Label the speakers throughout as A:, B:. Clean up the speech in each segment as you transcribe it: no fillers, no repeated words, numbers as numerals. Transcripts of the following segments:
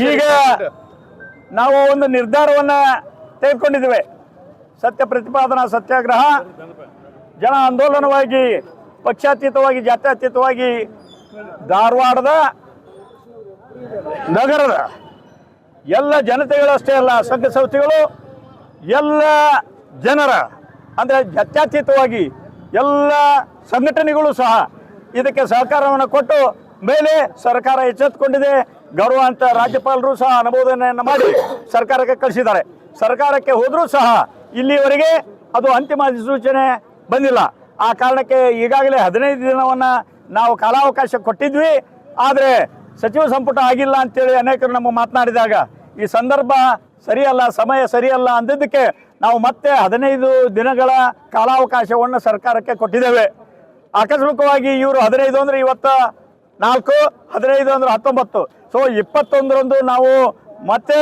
A: ಈಗ ನಾವು ಒಂದು ನಿರ್ಧಾರವನ್ನ ತೆಗೆದುಕೊಂಡಿದ್ದೇವೆ. ಸತ್ಯ ಪ್ರತಿಪಾದನಾ ಸತ್ಯಾಗ್ರಹ ಜನ ಆಂದೋಲನವಾಗಿ ಪಕ್ಷಾತೀತವಾಗಿ ಜಾತ್ಯತೀತವಾಗಿ ಧಾರವಾಡದ ನಗರದ ಎಲ್ಲ ಜನತೆಗಳಷ್ಟೇ ಅಲ್ಲ, ಸಂಘ ಸಂಸ್ಥೆಗಳು ಎಲ್ಲ ಜನರ ಅಂದರೆ ಜಾತ್ಯತೀತವಾಗಿ ಎಲ್ಲ ಸಂಘಟನೆಗಳು ಸಹ ಇದಕ್ಕೆ ಸಹಕಾರವನ್ನು ಕೊಟ್ಟು ಮೇಲೆ ಸರ್ಕಾರ ಎಚ್ಚೆತ್ತುಕೊಂಡಿದೆ. ಗೌರವ ಅಂತ ರಾಜ್ಯಪಾಲರು ಸಹ ಅನುಮೋದನೆಯನ್ನು ಮಾಡಿ ಸರ್ಕಾರಕ್ಕೆ ಕಳಿಸಿದ್ದಾರೆ. ಸರ್ಕಾರಕ್ಕೆ ಹೋದರೂ ಸಹ ಇಲ್ಲಿವರೆಗೆ ಅದು ಅಂತಿಮ ಅಧಿಸೂಚನೆ ಬಂದಿಲ್ಲ. ಆ ಕಾರಣಕ್ಕೆ ಈಗಾಗಲೇ 15 ದಿನವನ್ನು ನಾವು ಕಾಲಾವಕಾಶ ಕೊಟ್ಟಿದ್ವಿ. ಆದರೆ ಸಚಿವ ಸಂಪುಟ ಆಗಿಲ್ಲ ಅಂತೇಳಿ ಅನೇಕರು ನಮ್ಮ ಮಾತನಾಡಿದಾಗ ಈ ಸಂದರ್ಭ ಸರಿಯಲ್ಲ, ಸಮಯ ಸರಿಯಲ್ಲ ಅಂದಿದ್ದಕ್ಕೆ ನಾವು ಮತ್ತೆ 15 ದಿನಗಳ ಕಾಲಾವಕಾಶವನ್ನು ಸರ್ಕಾರಕ್ಕೆ ಕೊಟ್ಟಿದ್ದೇವೆ. ಆಕಸ್ಮಿಕವಾಗಿ ಇವರು 15 ಅಂದರೆ ಇವತ್ತು 4, 15 ಅಂದರೆ 19, ಸೊ 21ರಂದು ನಾವು ಮತ್ತೆ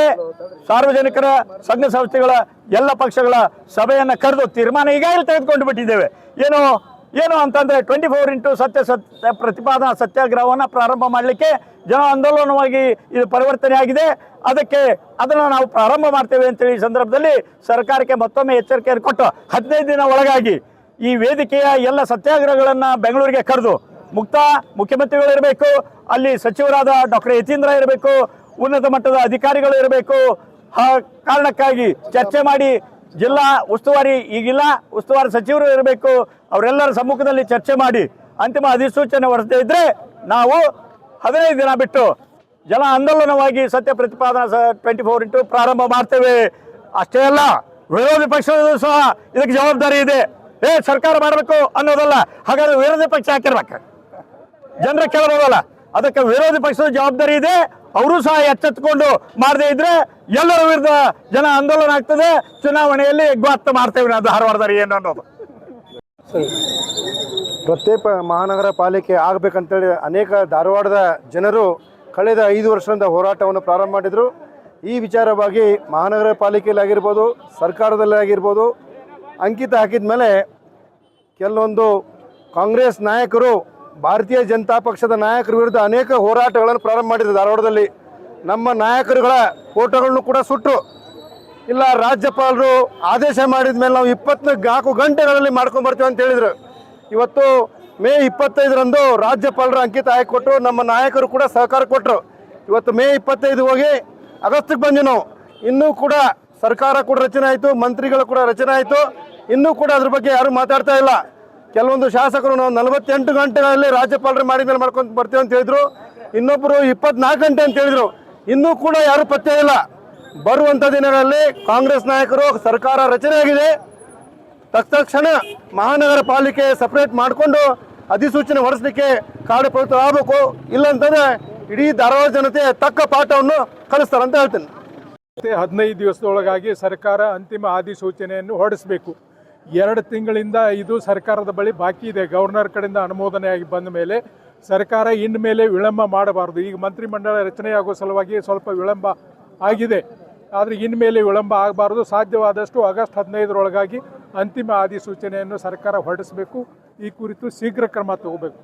A: ಸಾರ್ವಜನಿಕರ ಸಂಘ ಸಂಸ್ಥೆಗಳ ಎಲ್ಲ ಪಕ್ಷಗಳ ಸಭೆಯನ್ನು ಕರೆದು ತೀರ್ಮಾನ ಈಗಾಗಲೇ ತೆಗೆದುಕೊಂಡು ಬಿಟ್ಟಿದ್ದೇವೆ. ಏನು ಅಂತಂದರೆ 24x ಸತ್ಯ ಪ್ರತಿಪಾದನಾ ಸತ್ಯಾಗ್ರಹವನ್ನು ಪ್ರಾರಂಭ ಮಾಡಲಿಕ್ಕೆ ಜನ ಆಂದೋಲನವಾಗಿ ಇದು ಪರಿವರ್ತನೆ ಆಗಿದೆ. ಅದನ್ನು ನಾವು ಪ್ರಾರಂಭ ಮಾಡ್ತೇವೆ ಅಂತೇಳಿ ಈ ಸಂದರ್ಭದಲ್ಲಿ ಸರ್ಕಾರಕ್ಕೆ ಮತ್ತೊಮ್ಮೆ ಎಚ್ಚರಿಕೆಯನ್ನು ಕೊಟ್ಟು 15 ದಿನ ಒಳಗಾಗಿ ಈ ವೇದಿಕೆಯ ಎಲ್ಲ ಸತ್ಯಾಗ್ರಹಗಳನ್ನು ಬೆಂಗಳೂರಿಗೆ ಕರೆದು ಮುಖ್ಯಮಂತ್ರಿಗಳು ಇರಬೇಕು, ಅಲ್ಲಿ ಸಚಿವರಾದ ಡಾಕ್ಟರ್ ಯತೀಂದ್ರ ಇರಬೇಕು, ಉನ್ನತ ಮಟ್ಟದ ಅಧಿಕಾರಿಗಳು ಇರಬೇಕು. ಕಾರಣಕ್ಕಾಗಿ ಚರ್ಚೆ ಮಾಡಿ ಜಿಲ್ಲಾ ಉಸ್ತುವಾರಿ ಈಗಿಲ್ಲ ಉಸ್ತುವಾರಿ ಸಚಿವರು ಇರಬೇಕು. ಅವರೆಲ್ಲರ ಸಮ್ಮುಖದಲ್ಲಿ ಚರ್ಚೆ ಮಾಡಿ ಅಂತಿಮ ಅಧಿಸೂಚನೆ ಹೊರಡದೇ ಇದ್ದರೆ ನಾವು 15 ದಿನ ಬಿಟ್ಟು ಜನ ಆಂದೋಲನವಾಗಿ ಸತ್ಯ ಪ್ರತಿಪಾದನಾ 24x ಪ್ರಾರಂಭ ಮಾಡ್ತೇವೆ. ಅಷ್ಟೇ ಅಲ್ಲ, ವಿರೋಧಿ ಪಕ್ಷದ ಸಹ ಇದಕ್ಕೆ ಜವಾಬ್ದಾರಿ ಇದೆ. ಸರ್ಕಾರ ಮಾಡಬೇಕು ಅನ್ನೋದಲ್ಲ, ಹಾಗಾದ್ರೆ ವಿರೋಧಿ ಪಕ್ಷ ಹಾಕಿರ್ಬೇಕು, ಜನರ ಕೇಳಬಹುದಲ್ಲ. ಅದಕ್ಕೆ ವಿರೋಧಿ ಪಕ್ಷದ ಜವಾಬ್ದಾರಿ ಇದೆ. ಅವರು ಸಹ ಎಚ್ಚೆತ್ತುಕೊಂಡು ಮಾಡದೇ ಇದ್ರೆ ಎಲ್ಲರ ವಿರುದ್ಧ ಜನ ಆಂದೋಲನ ಆಗ್ತದೆ. ಚುನಾವಣೆಯಲ್ಲಿ ಘಾತ ಮಾಡ್ತೇವೆ ನಾವು ಧಾರವಾಡದಲ್ಲಿ ಏನು ಅನ್ನೋದು.
B: ಪ್ರತ್ಯೇಕ ಮಹಾನಗರ ಪಾಲಿಕೆ ಆಗಬೇಕಂತೇಳಿ ಅನೇಕ ಧಾರವಾಡದ ಜನರು ಕಳೆದ 5 ವರ್ಷದಿಂದ ಹೋರಾಟವನ್ನು ಪ್ರಾರಂಭ ಮಾಡಿದರು. ಈ ವಿಚಾರವಾಗಿ ಮಹಾನಗರ ಪಾಲಿಕೆಯಲ್ಲಿ ಆಗಿರ್ಬೋದು, ಸರ್ಕಾರದಲ್ಲಿ ಆಗಿರ್ಬೋದು, ಅಂಕಿತ ಹಾಕಿದ ಮೇಲೆ ಕೆಲವೊಂದು ಕಾಂಗ್ರೆಸ್ ನಾಯಕರು ಭಾರತೀಯ ಜನತಾ ಪಕ್ಷದ ನಾಯಕರ ವಿರುದ್ಧ ಅನೇಕ ಹೋರಾಟಗಳನ್ನು ಪ್ರಾರಂಭ ಮಾಡಿದರು. ಧಾರವಾಡದಲ್ಲಿ ನಮ್ಮ ನಾಯಕರುಗಳ ಫೋಟೋಗಳನ್ನು ಕೂಡ ಸುಟ್ಟರು. ಇಲ್ಲ, ರಾಜ್ಯಪಾಲರು ಆದೇಶ ಮಾಡಿದ ಮೇಲೆ ನಾವು 24 ಗಂಟೆಗಳಲ್ಲಿ ಮಾಡ್ಕೊಂಡು ಬರ್ತೀವಿ ಅಂತ ಹೇಳಿದರು. ಇವತ್ತು ಮೇ 25ರಂದು ರಾಜ್ಯಪಾಲರು ಅಂಕಿತ ಹಾಕಿಕೊಟ್ಟರು, ನಮ್ಮ ನಾಯಕರು ಕೂಡ ಸಹಕಾರ ಕೊಟ್ಟರು. ಇವತ್ತು ಮೇ 25 ಹೋಗಿ ಆಗಸ್ಟ್ಗೆ ಬಂದ್ವಿ ನಾವು. ಇನ್ನೂ ಕೂಡ ಸರ್ಕಾರ ಕೂಡ ರಚನೆ ಆಯಿತು, ಮಂತ್ರಿಗಳು ಕೂಡ ರಚನೆ ಆಯಿತು. ಇನ್ನೂ ಕೂಡ ಅದ್ರ ಬಗ್ಗೆ ಯಾರು ಮಾತಾಡ್ತಾ ಇಲ್ಲ. ಕೆಲವೊಂದು ಶಾಸಕರು ನಾವು 48 ಗಂಟೆಗಳಲ್ಲಿ ರಾಜ್ಯಪಾಲರು ಮಾಡಿದ ಮೇಲೆ ಮಾಡ್ಕೊಂಡು ಬರ್ತೀವಿ ಅಂತ ಹೇಳಿದ್ರು. ಇನ್ನೊಬ್ಬರು 24 ಗಂಟೆ ಅಂತ ಹೇಳಿದರು. ಇನ್ನೂ ಕೂಡ ಯಾರು ಪತ್ತೆ ಇಲ್ಲ. ಬರುವಂಥ ದಿನಗಳಲ್ಲಿ ಕಾಂಗ್ರೆಸ್ ನಾಯಕರು ಸರ್ಕಾರ ರಚನೆ ಆಗಿದೆ, ತಕ್ಷಣ ಮಹಾನಗರ ಪಾಲಿಕೆ ಸಪ್ರೇಟ್ ಮಾಡಿಕೊಂಡು ಅಧಿಸೂಚನೆ ಹೊರಡಿಸಲಿಕ್ಕೆ ಕಾರ್ಯಪ್ರವೃತ್ತ ಆಗಬೇಕು. ಇಲ್ಲಂತಂದರೆ ಇಡೀ ಧಾರವಾಡ ಜನತೆ ತಕ್ಕ ಪಾಠವನ್ನು ಕಲಿಸ್ತಾರಂತ ಹೇಳ್ತೇನೆ.
C: 15 ದಿವಸದೊಳಗಾಗಿ ಸರ್ಕಾರ ಅಂತಿಮ ಅಧಿಸೂಚನೆಯನ್ನು ಹೊರಡಿಸಬೇಕು. 2 ತಿಂಗಳಿಂದ ಇದು ಸರ್ಕಾರದ ಬಳಿ ಬಾಕಿ ಇದೆ. ಗವರ್ನರ್ ಕಡೆಯಿಂದ ಅನುಮೋದನೆಯಾಗಿ ಬಂದ ಮೇಲೆ ಸರ್ಕಾರ ಇನ್ನು ಮೇಲೆ ವಿಳಂಬ ಮಾಡಬಾರ್ದು. ಈಗ ಮಂತ್ರಿಮಂಡಲ ರಚನೆಯಾಗುವ ಸಲುವಾಗಿ ಸ್ವಲ್ಪ ವಿಳಂಬ ಆಗಿದೆ, ಆದರೆ ಇನ್ನು ಮೇಲೆ ವಿಳಂಬ ಆಗಬಾರ್ದು. ಸಾಧ್ಯವಾದಷ್ಟು ಆಗಸ್ಟ್ 15ರೊಳಗಾಗಿ ಅಂತಿಮ ಅಧಿಸೂಚನೆಯನ್ನು ಸರ್ಕಾರ ಹೊರಡಿಸಬೇಕು. ಈ ಕುರಿತು ಶೀಘ್ರ ಕ್ರಮ ತಗೋಬೇಕು.